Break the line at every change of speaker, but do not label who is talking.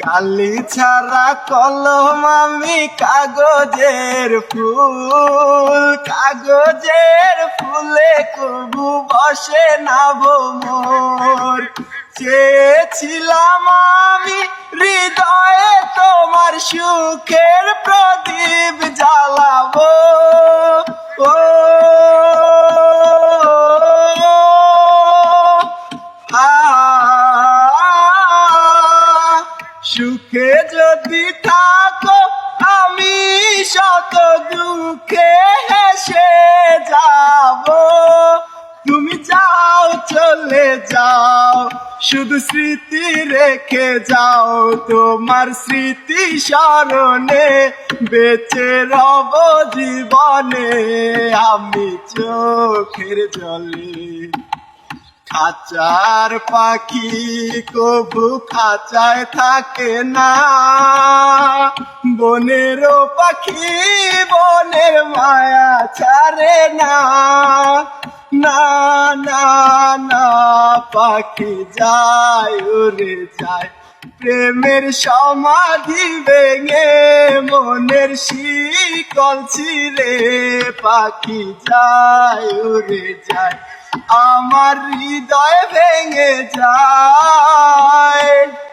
কালি ছাড়া কলম আমি কাগজের ফুলে কবু বসে না ভোমর। চেয়েছিলাম আমি হৃদয়ে তোমার সুখের প্রদীপ জ্বালাবো। ও সুখে যদি থাকো আমি শত দুঃখে হেসে যাব। তুমি যাও চলে যাও, শুধু স্মৃতি রেখে যাও। তোমার স্মৃতি স্মরণে বেঁচে রব জীবনে আমি চোখের জলে। খাঁচার পাখি কবু খাঁচায় থাকে না, বনেরও পাখি বনের মায়া ছাড়ে না। না না না পাখি যায় উড়ে যায়, প্রেমের সমাধি ভেঙে মনের শিকল ছিঁড়ে। পাখি যায় উড়ে যায়, আমার হৃদয় ভেঙে যায়।